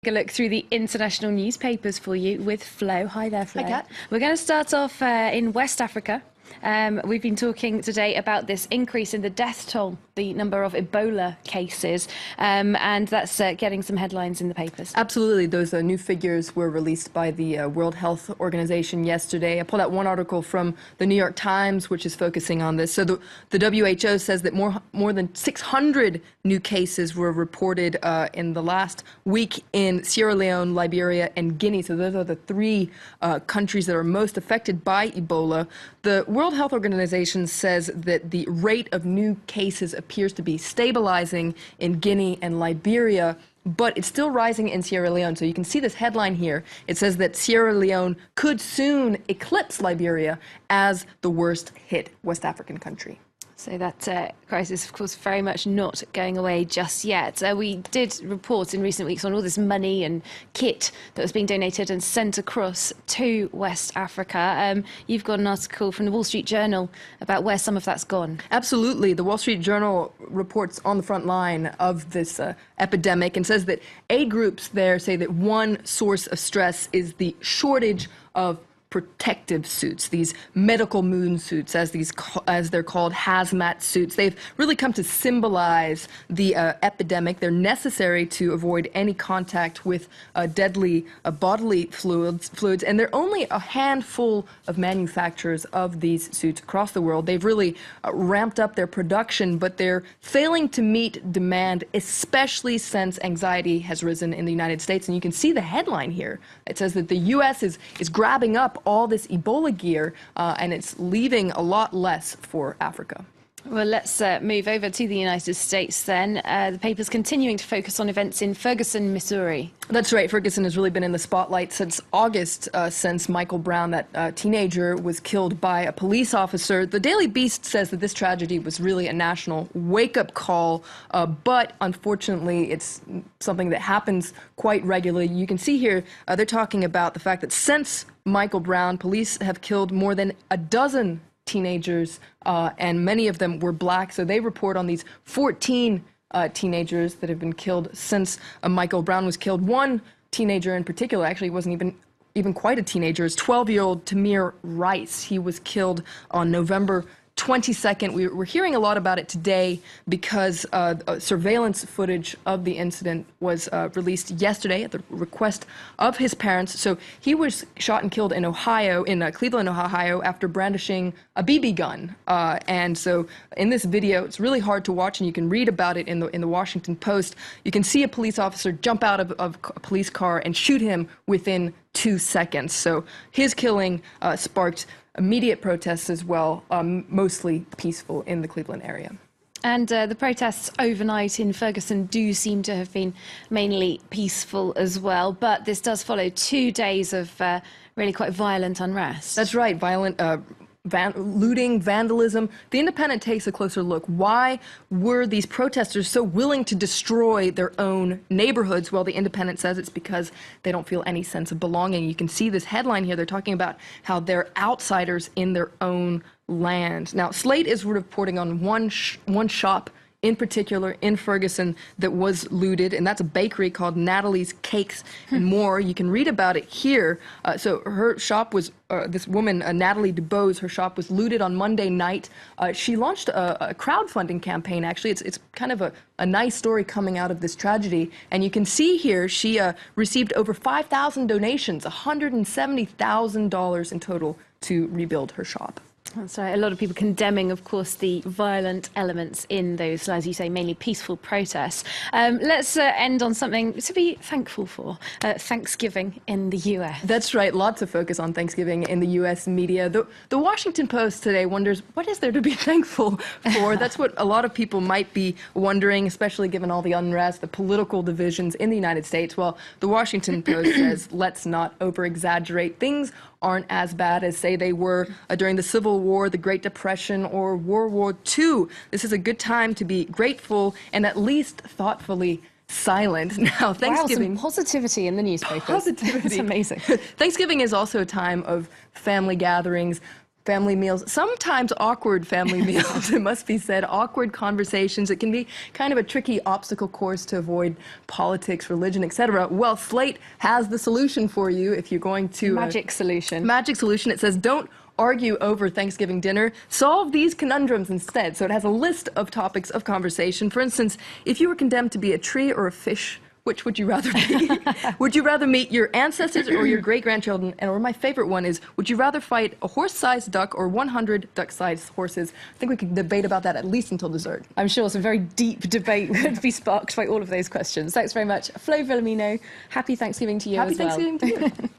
A look through the international newspapers for you with Flo. Hi there, Flo. Hi, Kat. We're going to start off in West Africa. We've been talking today about this increase in the death toll, the number of Ebola cases, and that's getting some headlines in the papers. Absolutely. Those new figures were released by the World Health Organization yesterday. I pulled out one article from the New York Times, which is focusing on this. So the WHO says that more than 600 new cases were reported in the last week in Sierra Leone, Liberia, and Guinea. So those are the three countries that are most affected by Ebola. The World Health Organization says that the rate of new cases appears to be stabilizing in Guinea and Liberia, but it's still rising in Sierra Leone. So you can see this headline here. It says that Sierra Leone could soon eclipse Liberia as the worst hit West African country. So that crisis, of course, very much not going away just yet. We did report in recent weeks on all this money and kit that was being donated and sent across to West Africa. You've got an article from the Wall Street Journal about where some of that's gone. Absolutely. The Wall Street Journal reports on the front line of this epidemic and says that aid groups there say that one source of stress is the shortage of protective suits, these medical moon suits, as they're called, hazmat suits. They've really come to symbolize the epidemic. They're necessary to avoid any contact with deadly bodily fluids, and there are only a handful of manufacturers of these suits across the world. They've really ramped up their production, but they're failing to meet demand, especially since anxiety has risen in the United States. And you can see the headline here. It says that the U.S. is grabbing up all this Ebola gear, and it's leaving a lot less for Africa. Well, let's move over to the United States then. The paper's continuing to focus on events in Ferguson, Missouri. That's right. Ferguson has really been in the spotlight since August, since Michael Brown, that teenager, was killed by a police officer. The Daily Beast says that this tragedy was really a national wake-up call, but unfortunately it's something that happens quite regularly. You can see here they're talking about the fact that since Michael Brown, police have killed more than a dozen teenagers, and many of them were black. So they report on these 14 teenagers that have been killed since Michael Brown was killed. One teenager in particular, actually wasn't even quite a teenager, is 12-year-old Tamir Rice. He was killed on November 22nd. We're hearing a lot about it today because surveillance footage of the incident was released yesterday at the request of his parents. So he was shot and killed in Ohio, in Cleveland, Ohio, after brandishing a BB gun. And so in this video, it's really hard to watch, and you can read about it in the Washington Post. You can see a police officer jump out of a police car and shoot him within 2 seconds. So his killing sparked immediate protests as well, mostly peaceful in the Cleveland area. And the protests overnight in Ferguson do seem to have been mainly peaceful as well, but this does follow 2 days of really quite violent unrest. That's right, violent looting, vandalism. The Independent takes a closer look. Why were these protesters so willing to destroy their own neighborhoods? Well, the Independent says it's because they don't feel any sense of belonging. You can see this headline here. They're talking about how they're outsiders in their own land. Now, Slate is reporting on one shop in particular in Ferguson that was looted, and that's a bakery called Natalie's Cakes and More. You can read about it here. So her shop was, this woman, Natalie DuBose, her shop was looted on Monday night. She launched a crowdfunding campaign, actually. It's kind of a nice story coming out of this tragedy. And you can see here she received over 5,000 donations, $170,000 in total to rebuild her shop. That's right. A lot of people condemning, of course, the violent elements in those, as you say, mainly peaceful protests. Let's end on something to be thankful for, Thanksgiving in the U.S. That's right. Lots of focus on Thanksgiving in the U.S. media. The Washington Post today wonders, what is there to be thankful for? That's what a lot of people might be wondering, especially given all the unrest, the political divisions in the United States. Well, the Washington Post says, let's not over-exaggerate. Things aren't as bad as, say, they were during the Civil War, the Great Depression, or World War II. This is a good time to be grateful and at least thoughtfully silent. Now, Thanksgiving... Wow, some positivity in the newspapers. Positivity. It's amazing. Thanksgiving is also a time of family gatherings. family meals, sometimes awkward family meals, it must be said, awkward conversations. It can be kind of a tricky obstacle course to avoid politics, religion, etc. Well, Slate has the solution for you if you're going to... Magic solution. Magic solution. It says, don't argue over Thanksgiving dinner. Solve these conundrums instead. So it has a list of topics of conversation. For instance, if you were condemned to be a tree or a fish, which would you rather be? Would you rather meet your ancestors or your great-grandchildren? Or my favorite one is, would you rather fight a horse-sized duck or 100 duck-sized horses? I think we could debate about that at least until dessert. I'm sure some very deep debate would be sparked by all of those questions. Thanks very much, Flo Villamino. Happy Thanksgiving to you as well. Happy Thanksgiving to you.